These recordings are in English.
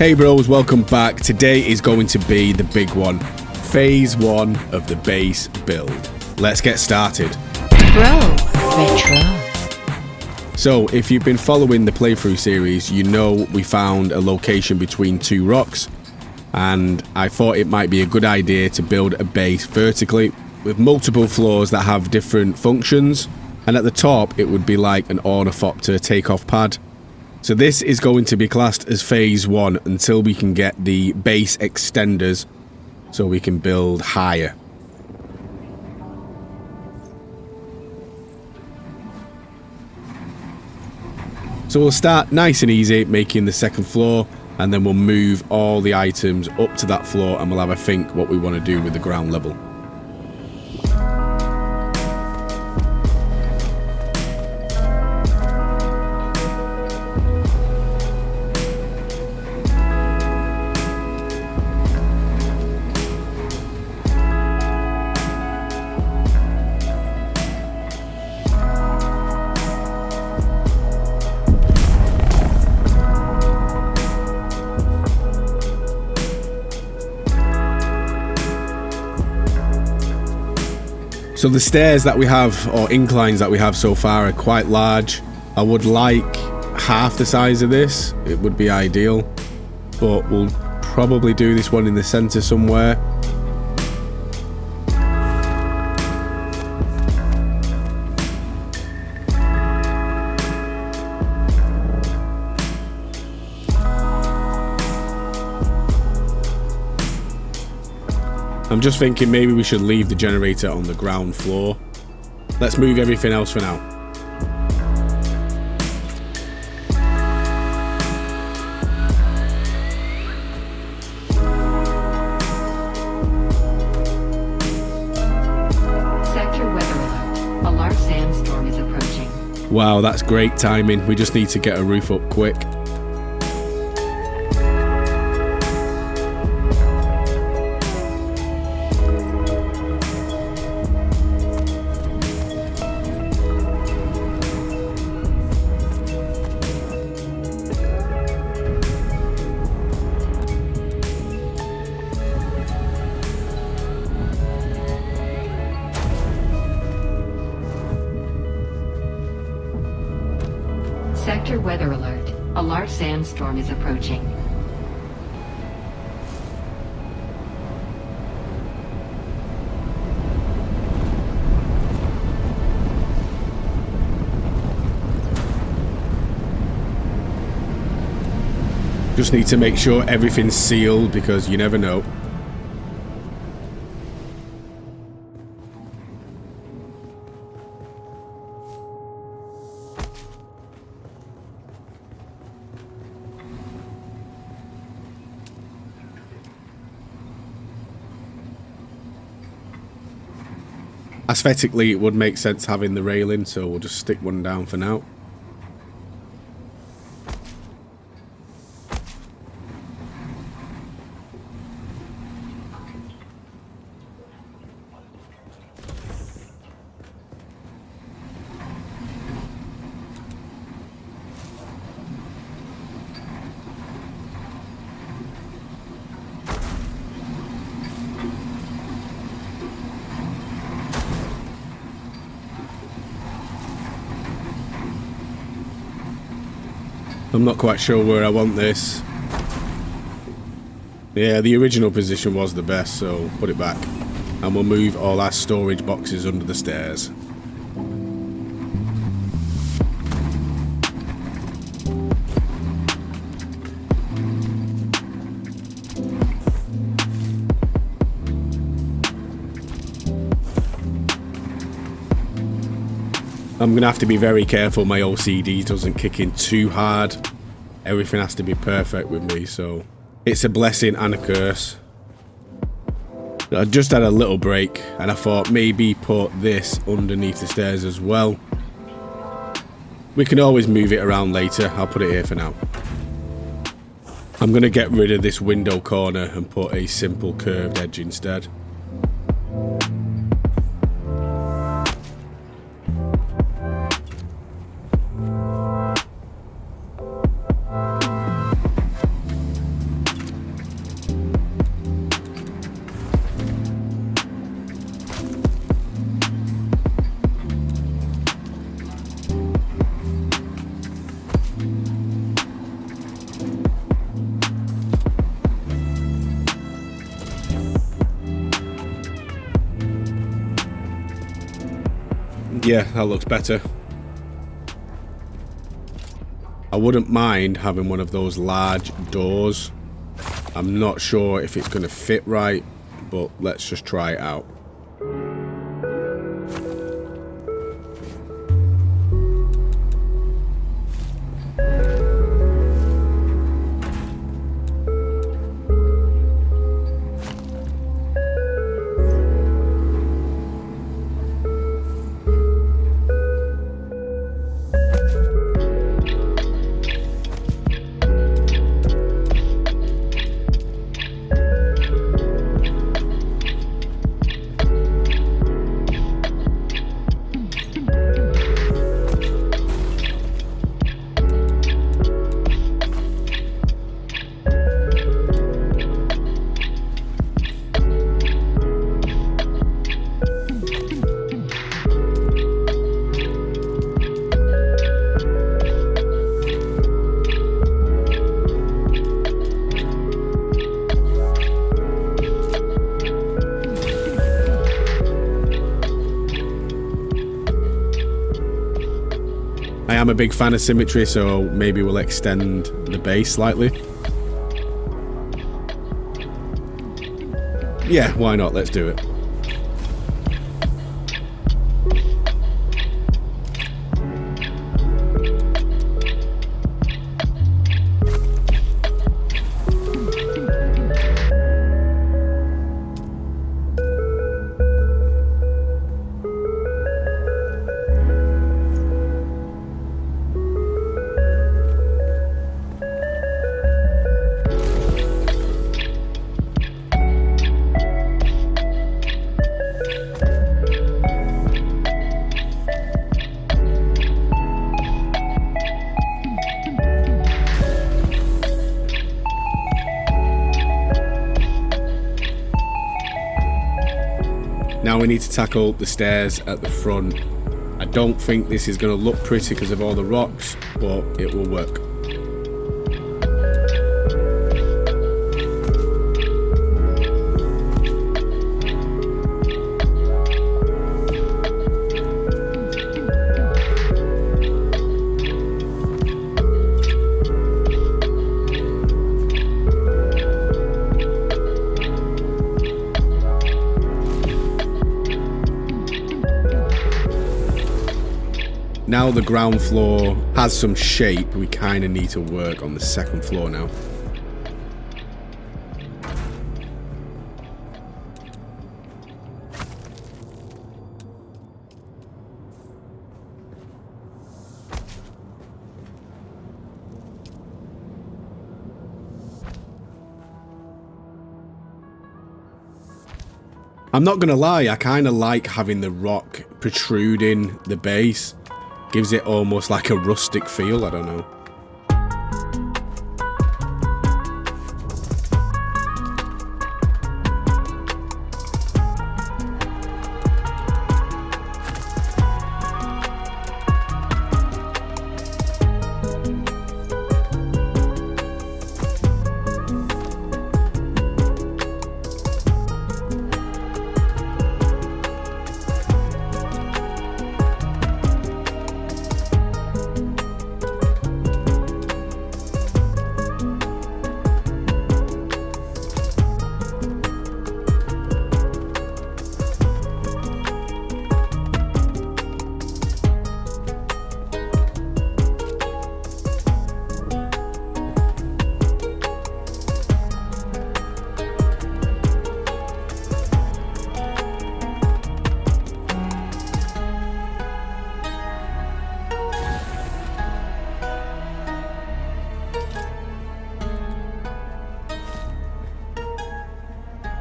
Hey bros, welcome back. Today is going to be the big one. Phase 1 of the base build. Let's get started. Broretro. So, if you've been following the playthrough series, you know we found a location between two rocks, and I thought it might be a good idea to build a base vertically with multiple floors that have different functions, and at the top it would be like an ornithopter takeoff pad. So this is going to be classed as phase 1 until we can get the base extenders so we can build higher. So we'll start nice and easy making the second floor, and then we'll move all the items up to that floor and we'll have a think what we want to do with the ground level. So the stairs that we have, or inclines that we have so far, are quite large. I would like half the size of this. It would be ideal, but we'll probably do this one in the center somewhere. I'm just thinking maybe we should leave the generator on the ground floor. Let's move everything else for now. Sector weather alert. A large sandstorm is approaching. Wow, that's great timing. We just need to get a roof up quick. Sector weather alert. A large sandstorm is approaching. Just need to make sure everything's sealed because you never know. Aesthetically, it would make sense having the railing, so we'll just stick one down for now. I'm not quite sure where I want this. Yeah, the original position was the best, so put it back. And we'll move all our storage boxes under the stairs. I'm going to have to be very careful my OCD doesn't kick in too hard. Everything has to be perfect with me, so it's a blessing and a curse. I just had a little break and I thought maybe put this underneath the stairs as well. We can always move it around later. I'll put it here for now. I'm going to get rid of this window corner and put a simple curved edge instead. Yeah, that looks better. I wouldn't mind having one of those large doors. I'm not sure if it's going to fit right, but let's just try it out. I'm a big fan of symmetry, so maybe we'll extend the base slightly. Yeah, why not? Let's do it. Now we need to tackle the stairs at the front. I don't think this is going to look pretty because of all the rocks, but it will work. Now the ground floor has some shape, we kind of need to work on the second floor now. I'm not gonna lie, I kind of like having the rock protruding the base. Gives it almost like a rustic feel, I don't know.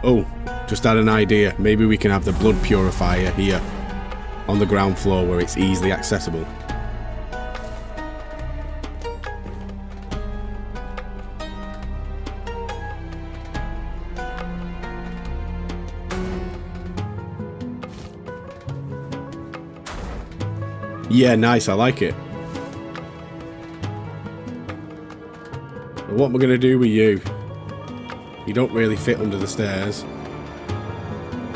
Oh, just had an idea. Maybe we can have the blood purifier here on the ground floor where it's easily accessible. Yeah, nice, I like it. But what am I going to do with you? You don't really fit under the stairs.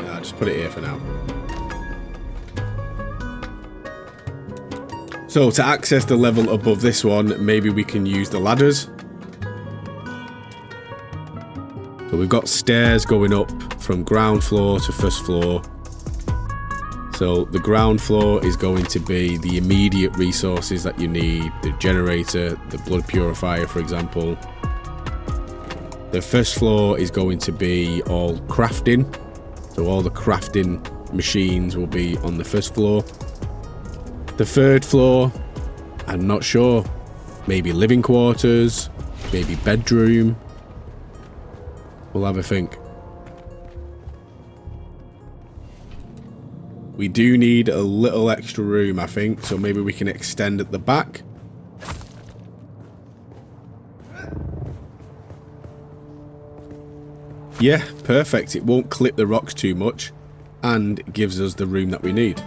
I'll just put it here for now. So to access the level above this one, maybe we can use the ladders. So we've got stairs going up from ground floor to first floor. So the ground floor is going to be the immediate resources that you need. The generator, the blood purifier, for example. The first floor is going to be all crafting. So all the crafting machines will be on the first floor. The third floor, I'm not sure. Maybe living quarters, maybe bedroom. We'll have a think. We do need a little extra room, I think, so maybe we can extend at the back. Yeah, perfect. It won't clip the rocks too much and gives us the room that we need.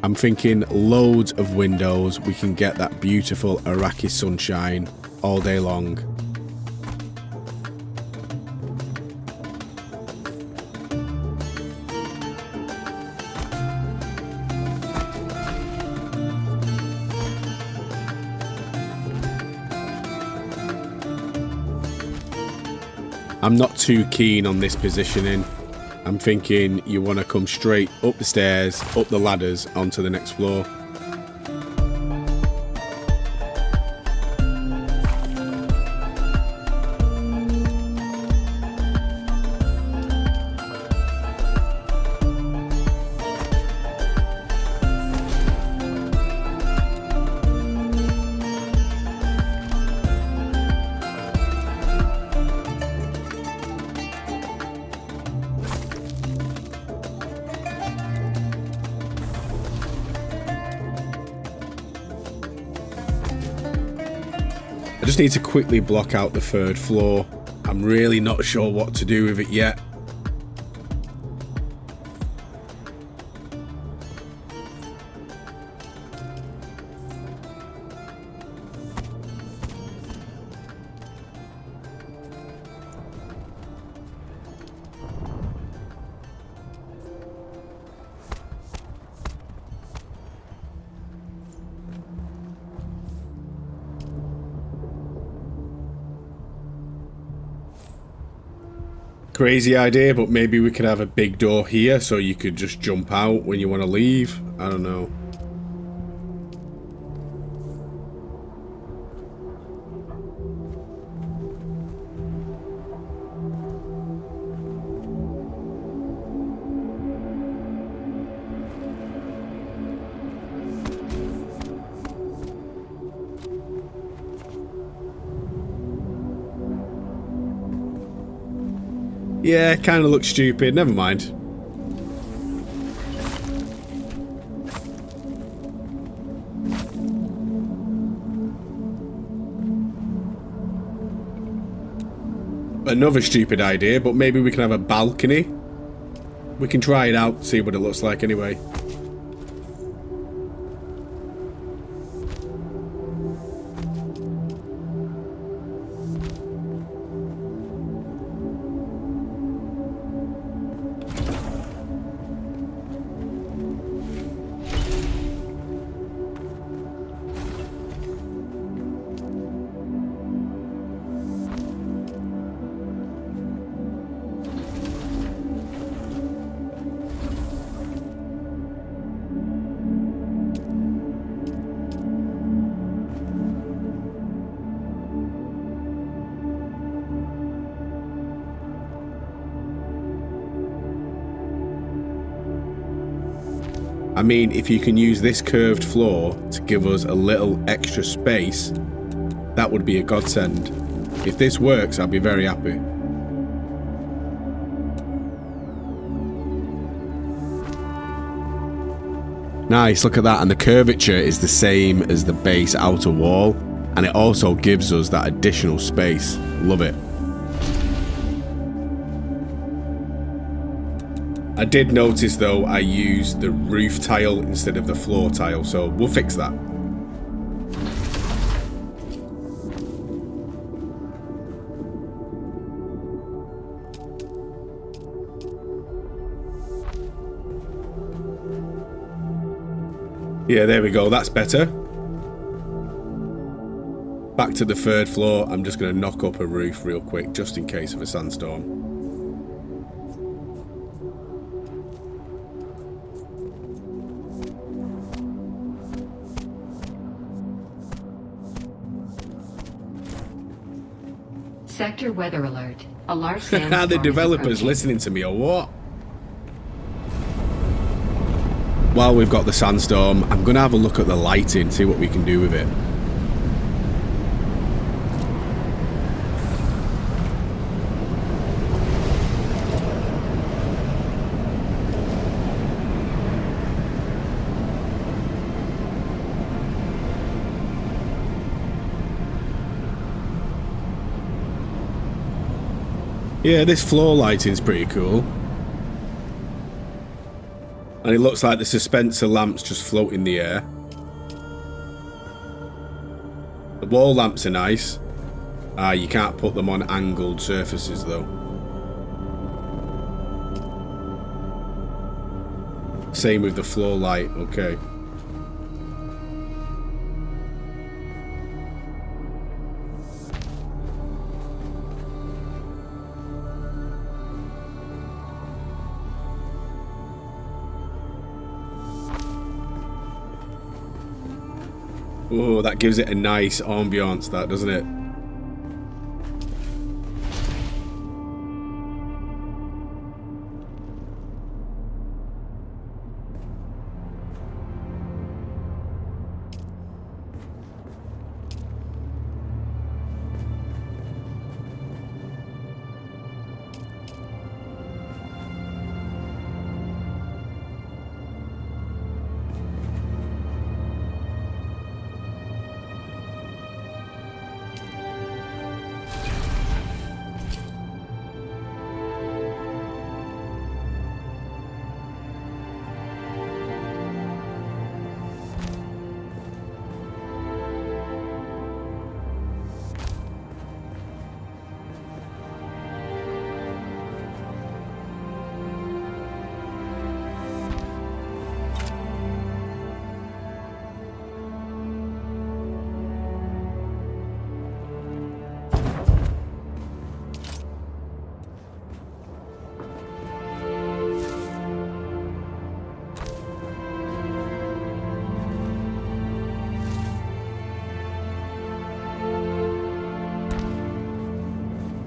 I'm thinking loads of windows. We can get that beautiful Arrakis sunshine all day long. I'm not too keen on this positioning. I'm thinking you want to come straight up the stairs, up the ladders, onto the next floor. I just need to quickly block out the third floor. I'm really not sure what to do with it yet. Crazy idea, but maybe we could have a big door here so you could just jump out when you want to leave. I don't know. Yeah, kind of looks stupid. Never mind. Another stupid idea, but maybe we can have a balcony. We can try it out, see what it looks like anyway. I mean, if you can use this curved floor to give us a little extra space, that would be a godsend. If this works, I'll be very happy. Nice, look at that. And the curvature is the same as the base outer wall. And it also gives us that additional space. Love it. I did notice though I used the roof tile instead of the floor tile, so we'll fix that. Yeah, there we go, that's better. Back to the third floor. I'm just going to knock up a roof real quick just in case of a sandstorm. Sector weather alert. A large sandstorm. The developers listening to me or what? While we've got the sandstorm, I'm going to have a look at the lighting, see what we can do with it. Yeah, this floor lighting's pretty cool. And it looks like the dispenser lamps just float in the air. The wall lamps are nice. You can't put them on angled surfaces though. Same with the floor light, okay. Oh, that gives it a nice ambiance, that, doesn't it?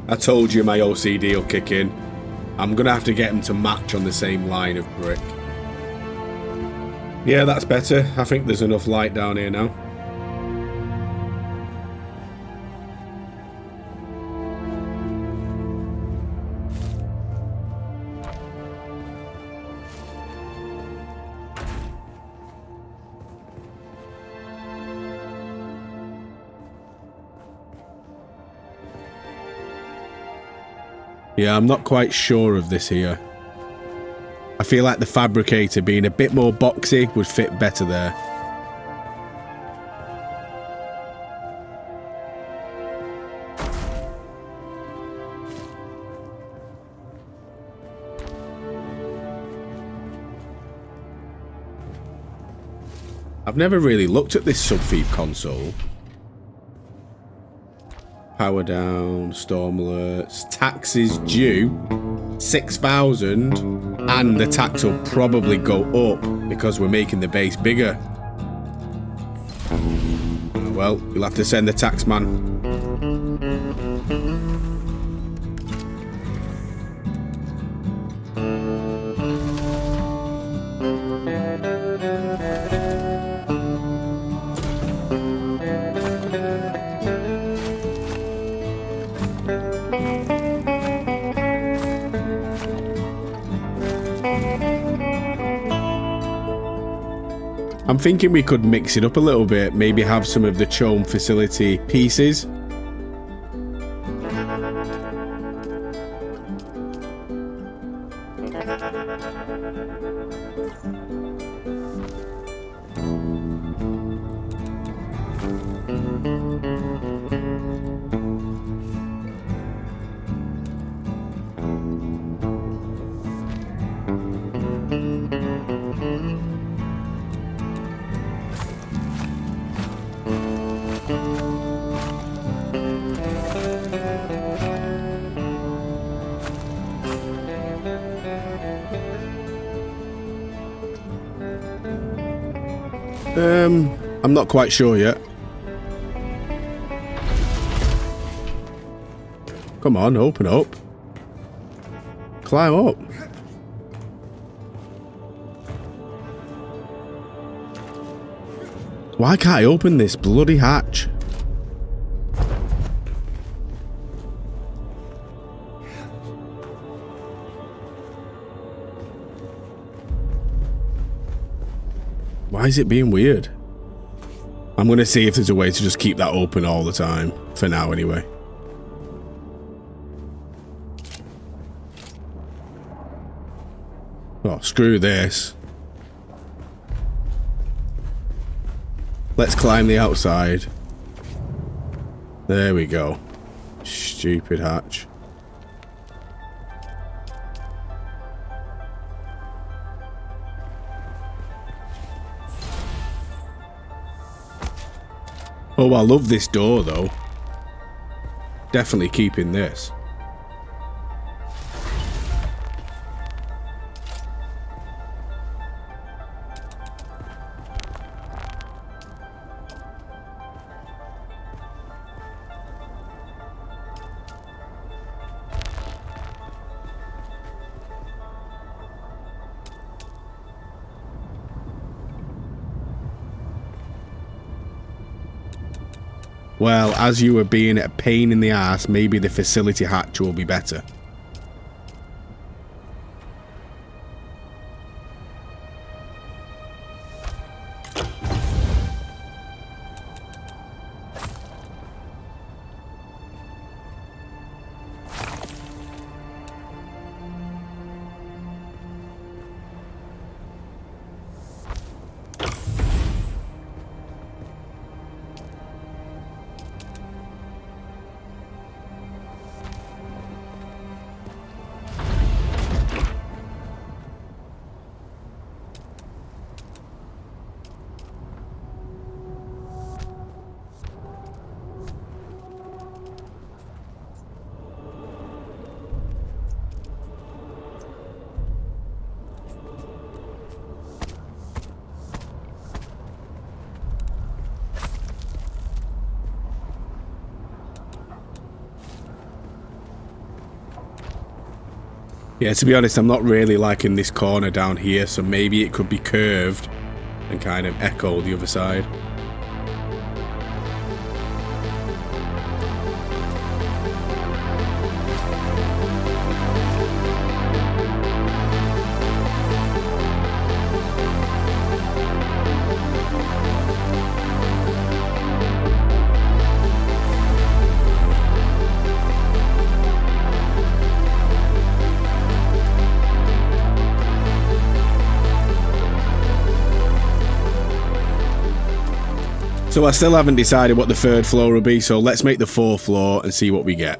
I told you my OCD will kick in. I'm going to have to get them to match on the same line of brick. Yeah, that's better. I think there's enough light down here now. Yeah, I'm not quite sure of this here. I feel like the fabricator being a bit more boxy would fit better there. I've never really looked at this subfeed console. Power down, storm alerts, taxes due, 6,000, and the tax will probably go up because we're making the base bigger. Well, you'll have to send the tax man. I'm thinking we could mix it up a little bit, maybe have some of the Chome facility pieces. I'm not quite sure yet. Come on, open up. Climb up. Why can't I open this bloody hatch? Why is it being weird? I'm going to see if there's a way to just keep that open all the time. For now, anyway. Oh, screw this. Let's climb the outside. There we go. Stupid hatch. Oh, I love this door, though. Definitely keeping this. Well, as you were being a pain in the ass, maybe the facility hatch will be better. Yeah, to be honest, I'm not really liking this corner down here, so maybe it could be curved and kind of echo the other side. So I still haven't decided what the third floor will be, so let's make the fourth floor and see what we get.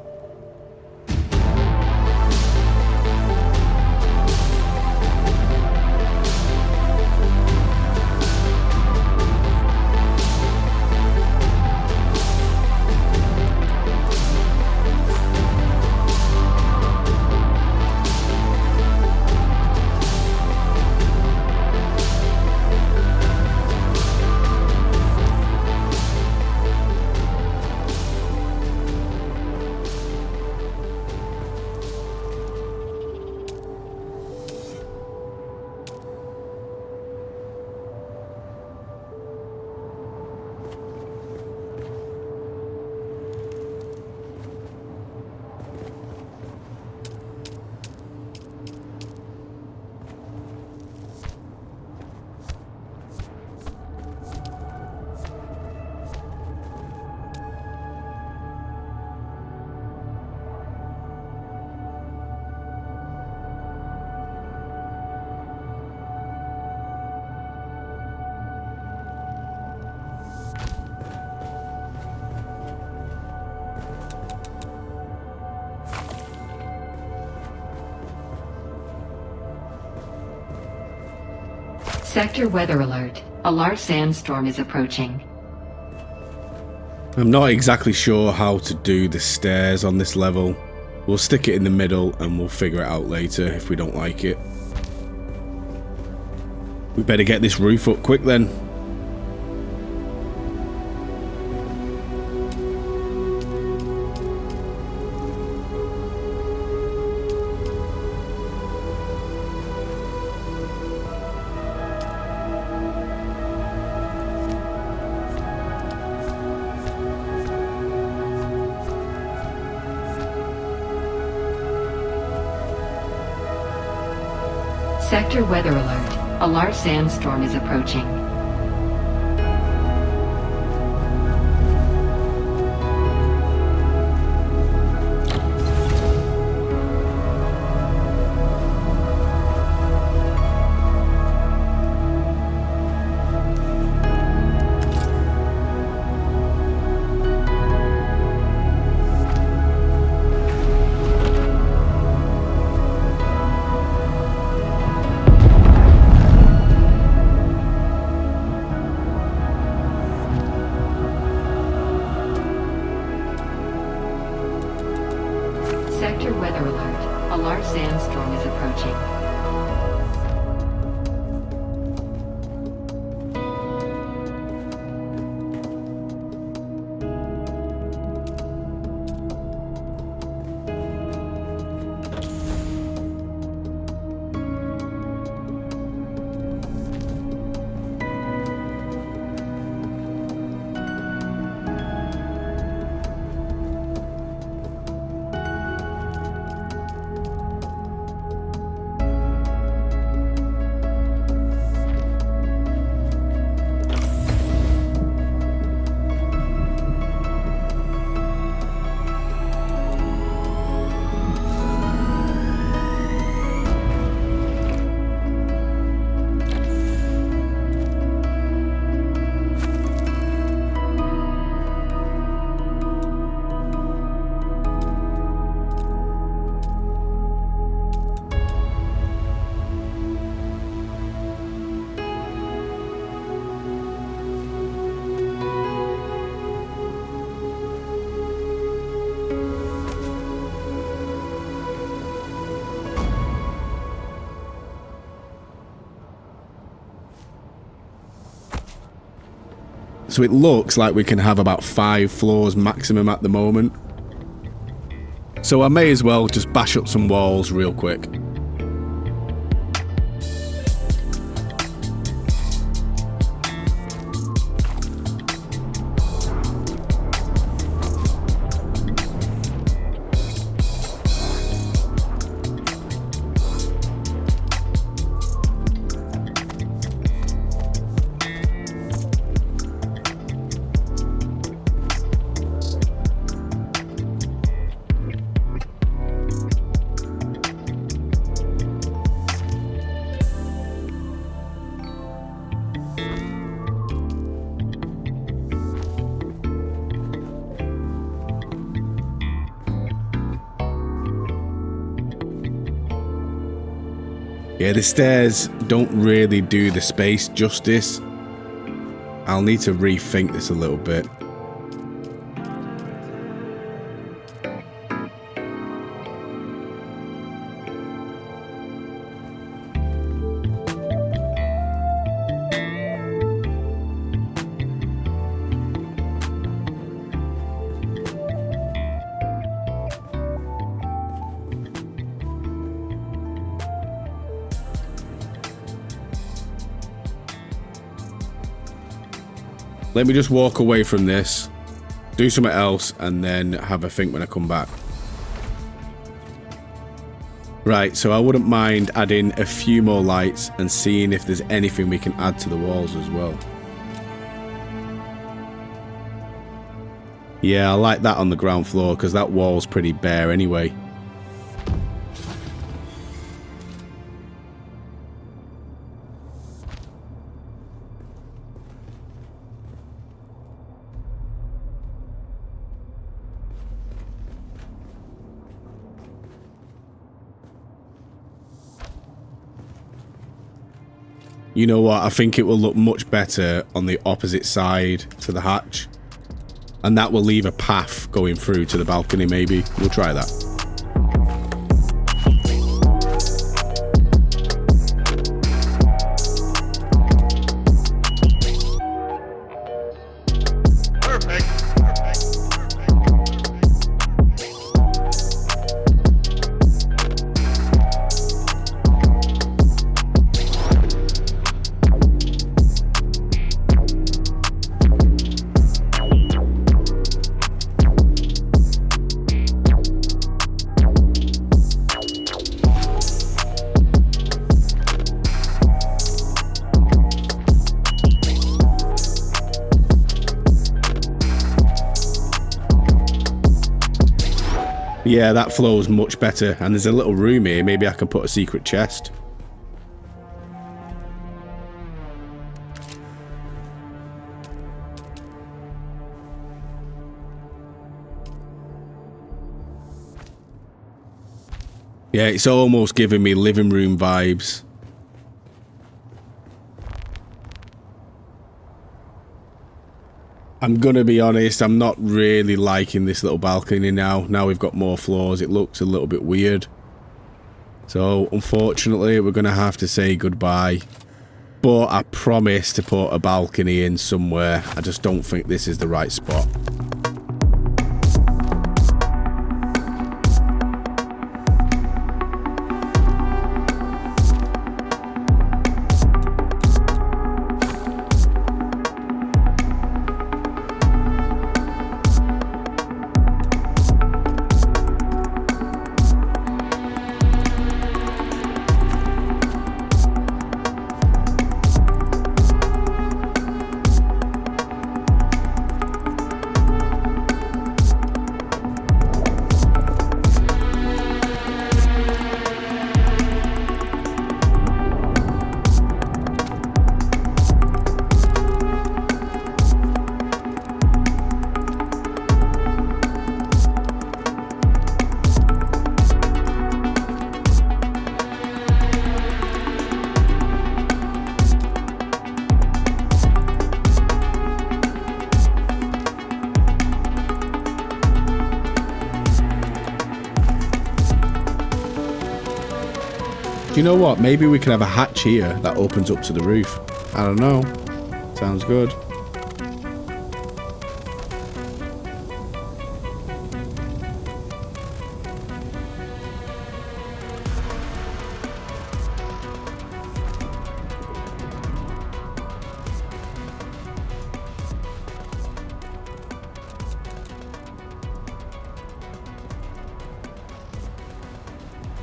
Sector weather alert. A large sandstorm is approaching. I'm not exactly sure how to do the stairs on this level. We'll stick it in the middle and we'll figure it out later if we don't like it. We better get this roof up quick then. Sector weather alert. A large sandstorm is approaching. Sector weather alert. A large sandstorm is approaching. So it looks like we can have about 5 floors maximum at the moment. So I may as well just bash up some walls real quick. Yeah, the stairs don't really do the space justice. I'll need to rethink this a little bit. Let me just walk away from this, do something else, and then have a think when I come back. Right, so I wouldn't mind adding a few more lights and seeing if there's anything we can add to the walls as well. Yeah, I like that on the ground floor because that wall's pretty bare anyway. You know what? I think it will look much better on the opposite side to the hatch. And that will leave a path going through to the balcony, maybe. We'll try that. Yeah, that flows much better. And there's a little room here. Maybe I can put a secret chest. Yeah, it's almost giving me living room vibes. I'm gonna be honest, I'm not really liking this little balcony now. Now we've got more floors, it looks a little bit weird. So, unfortunately, we're gonna have to say goodbye. But I promise to put a balcony in somewhere. I just don't think this is the right spot. Do you know what? Maybe we can have a hatch here that opens up to the roof. I don't know. Sounds good.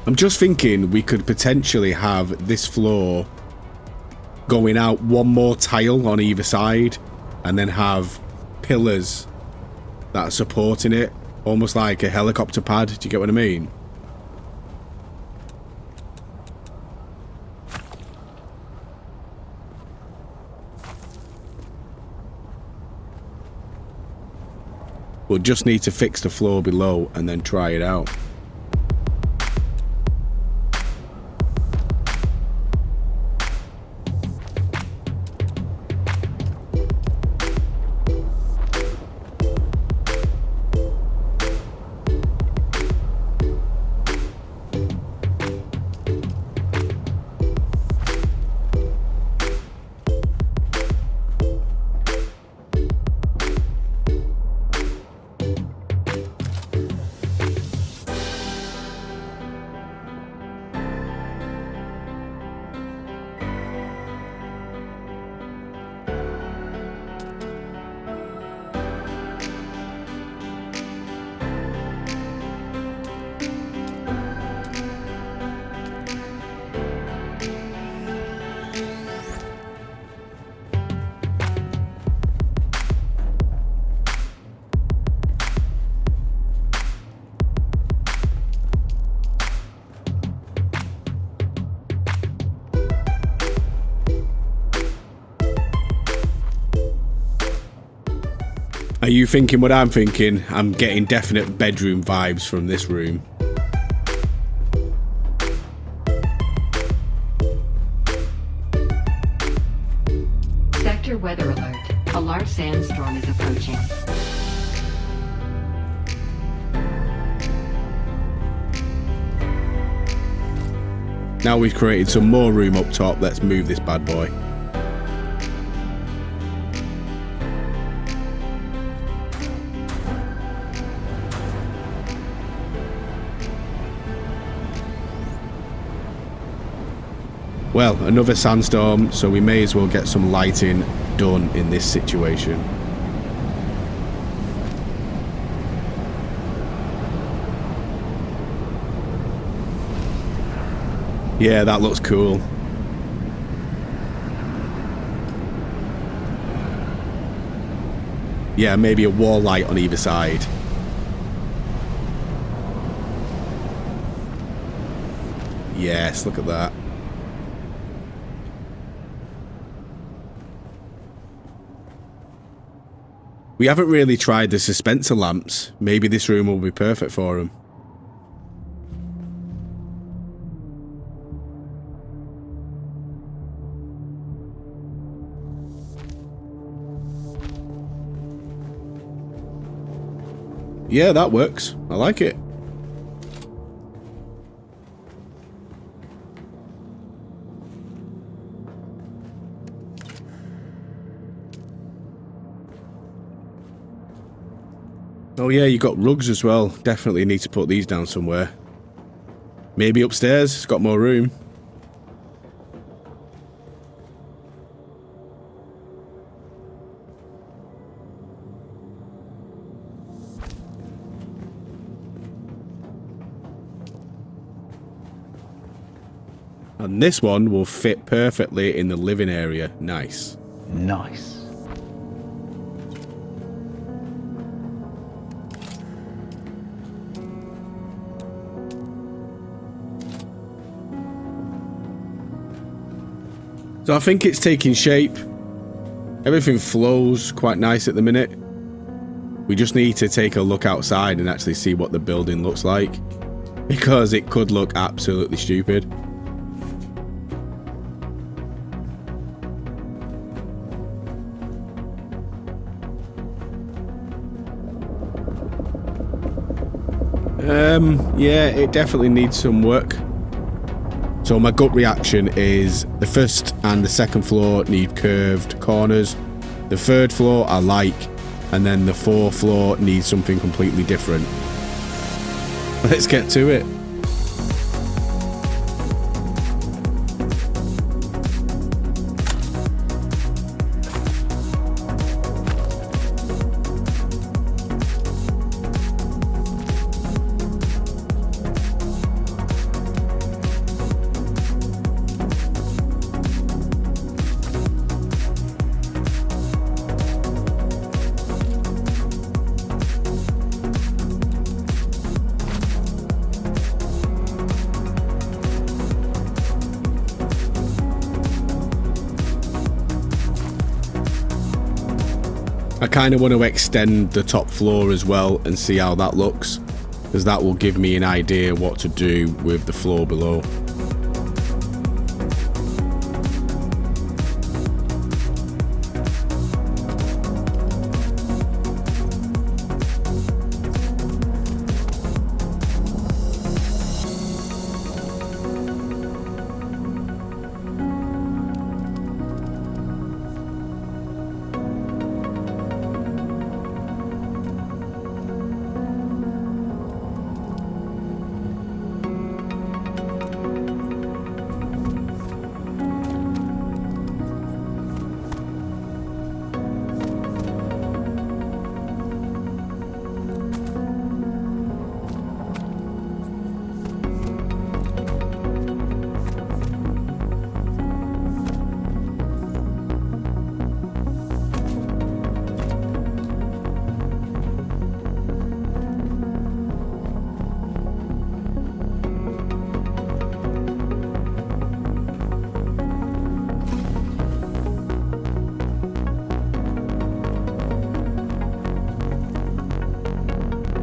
I'm just thinking we could potentially have this floor going out one more tile on either side and then have pillars that are supporting it, almost like a helicopter pad. Do you get what I mean? We'll just need to fix the floor below and then try it out. Are you thinking what I'm thinking? I'm getting definite bedroom vibes from this room. Major weather alert. A large sandstorm is approaching. Now we've created some more room up top, let's move this bad boy. Well, another sandstorm, so we may as well get some lighting done in this situation. Yeah, that looks cool. Yeah, maybe a wall light on either side. Yes, look at that. We haven't really tried the dispenser lamps. Maybe this room will be perfect for them. Yeah, that works. I like it. Oh yeah, you got rugs as well. Definitely need to put these down somewhere. Maybe upstairs, it's got more room. And this one will fit perfectly in the living area. Nice. Nice. So I think it's taking shape. Everything flows quite nice at the minute. We just need to take a look outside and actually see what the building looks like, because it could look absolutely stupid. Yeah, it definitely needs some work. So my gut reaction is the first and the second floor need curved corners. The third floor I like, and then the fourth floor needs something completely different. Let's get to it. I kind of want to extend the top floor as well and see how that looks, because that will give me an idea what to do with the floor below.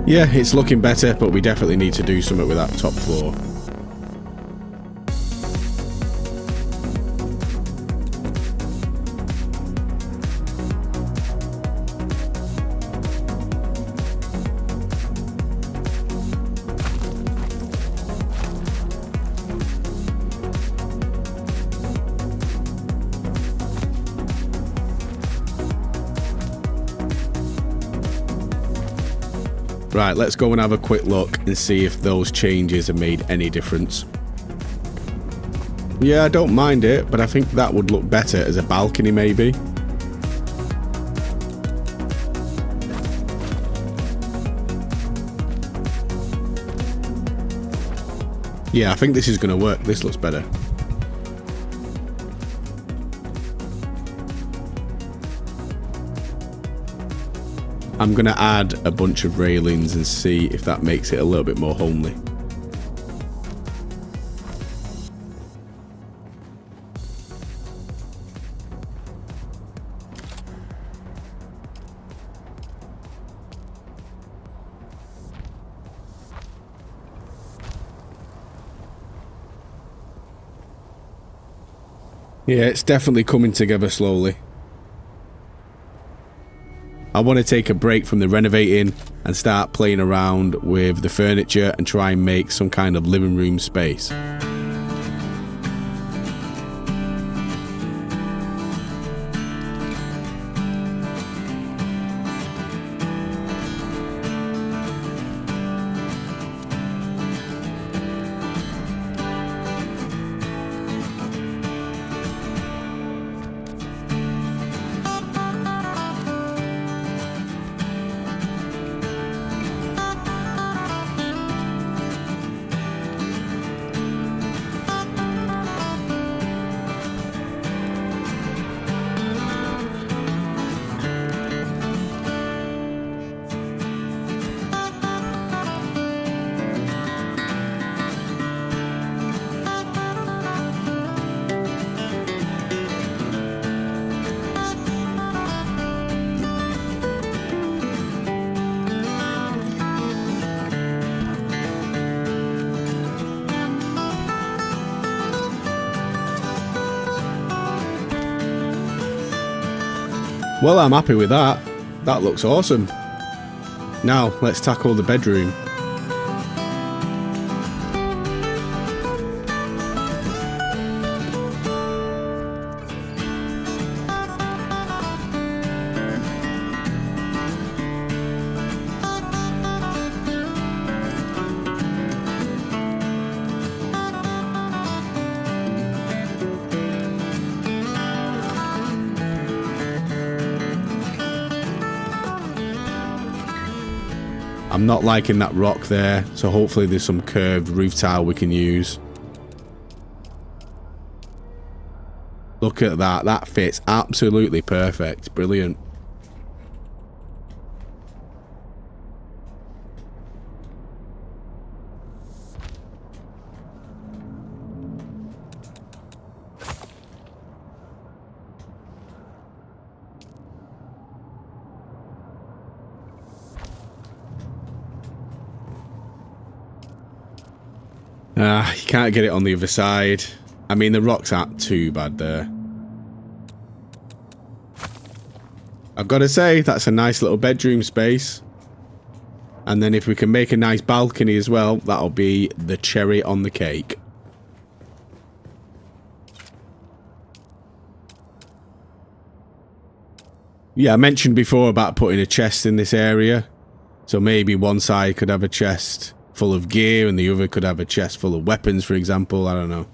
Yeah, it's looking better, but we definitely need to do something with that top floor. Right, let's go and have a quick look and see if those changes have made any difference. Yeah, I don't mind it, but I think that would look better as a balcony maybe. Yeah, I think this is going to work. This looks better. I'm going to add a bunch of railings and see if that makes it a little bit more homely. Yeah, it's definitely coming together slowly. I want to take a break from the renovating and start playing around with the furniture and try and make some kind of living room space. Well, I'm happy with that. That looks awesome. Now, let's tackle the bedroom. I'm not liking that rock there, so hopefully there's some curved roof tile we can use. Look at that, that fits absolutely perfect, brilliant. You can't get it on the other side. I mean, the rocks aren't too bad there. I've got to say, that's a nice little bedroom space. And then if we can make a nice balcony as well, that'll be the cherry on the cake. Yeah, I mentioned before about putting a chest in this area. So maybe one side could have a chest full of gear and the other could have a chest full of weapons, for example. I don't know.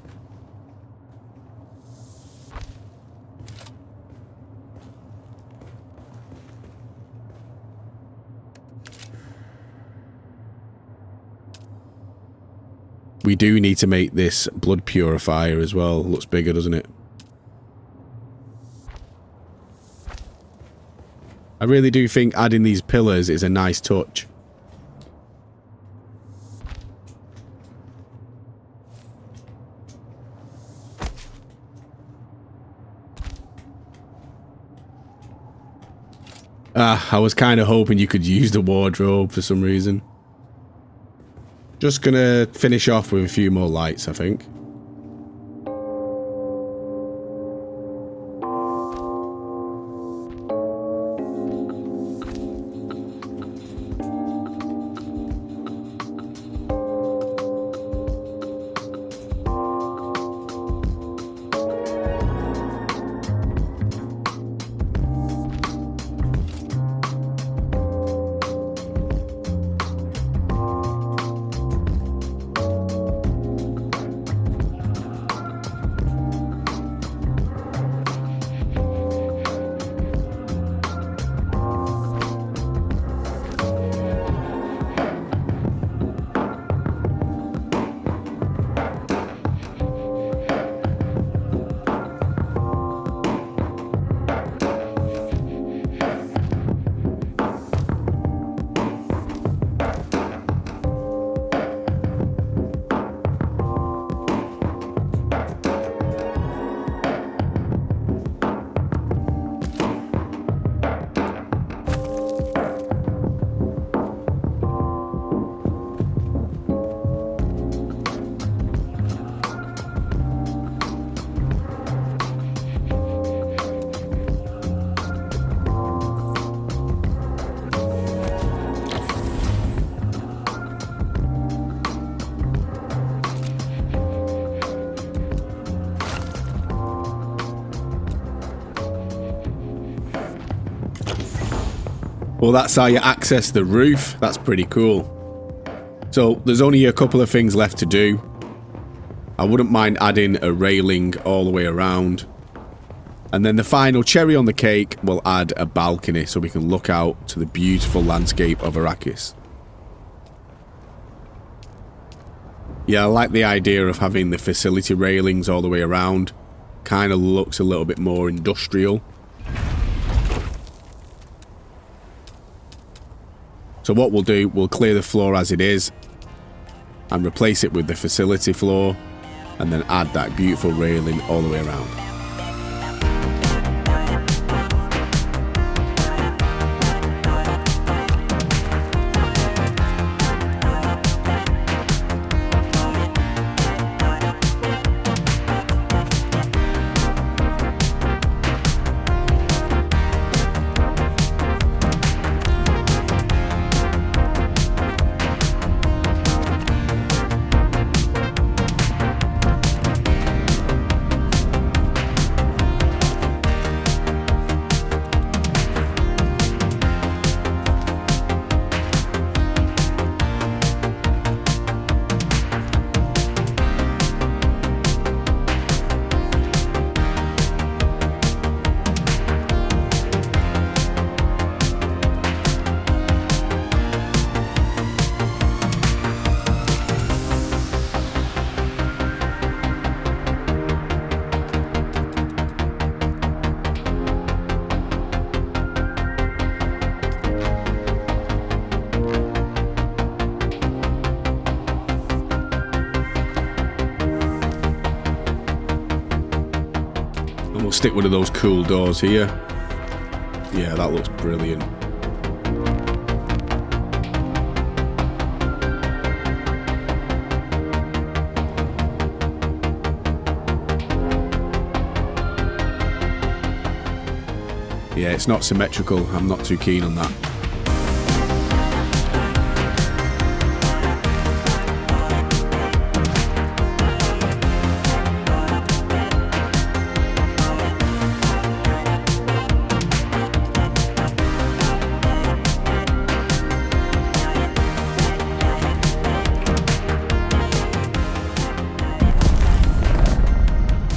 We do need to make this blood purifier as well. Looks bigger, doesn't it? I really do think adding these pillars is a nice touch. I was kind of hoping you could use the wardrobe for some reason. Just gonna finish off with a few more lights, I think. Well, that's how you access the roof. That's pretty cool. So there's only a couple of things left to do. I wouldn't mind adding a railing all the way around. And then the final cherry on the cake will add a balcony so we can look out to the beautiful landscape of Arrakis. Yeah, I like the idea of having the facility railings all the way around. Kind of looks a little bit more industrial. So what we'll do, we'll clear the floor as it is and replace it with the facility floor, and then add that beautiful railing all the way around. We'll stick one of those cool doors here. Yeah, that looks brilliant. Yeah, it's not symmetrical. I'm not too keen on that.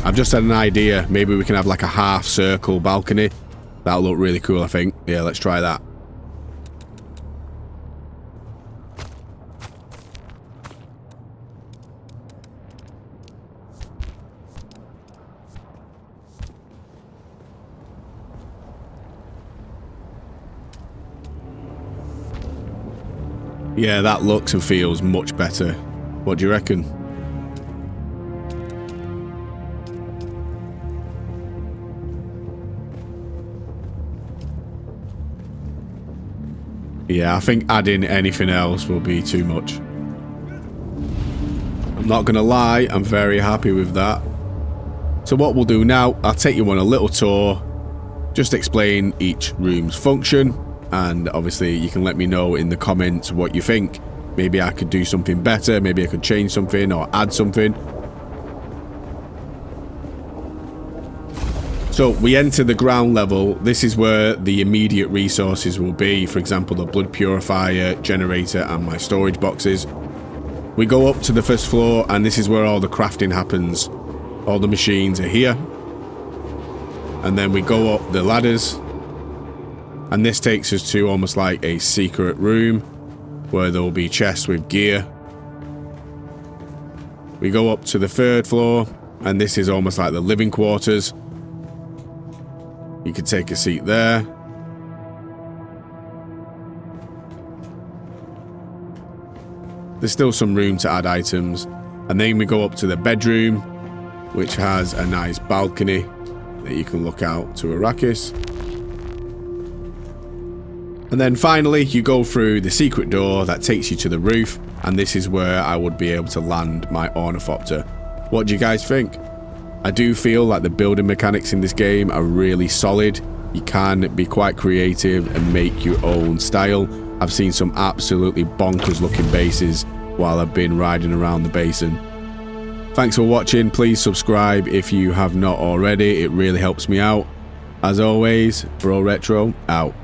I've just had an idea. Maybe we can have like a half circle balcony. That'll look really cool, I think. Yeah, let's try that. Yeah, that looks and feels much better. What do you reckon? Yeah, I think adding anything else will be too much. I'm not gonna lie, I'm very happy with that. So what we'll do now, I'll take you on a little tour, just explain each room's function, and obviously you can let me know in the comments what you think. Maybe I could do something better, maybe I could change something or add something. So we enter the ground level. This is where the immediate resources will be. For example, the blood purifier, generator, and my storage boxes. We go up to the first floor, and this is where all the crafting happens. All the machines are here. And then we go up the ladders. And this takes us to almost like a secret room where there will be chests with gear. We go up to the third floor, and this is almost like the living quarters. You could take a seat there. There's still some room to add items. And then we go up to the bedroom, which has a nice balcony that you can look out to Arrakis. And then finally, you go through the secret door that takes you to the roof. And this is where I would be able to land my ornithopter. What do you guys think? I do feel like the building mechanics in this game are really solid. You can be quite creative and make your own style. I've seen some absolutely bonkers looking bases while I've been riding around the basin. Thanks for watching. Please subscribe if you have not already. It really helps me out. As always, Broretro out.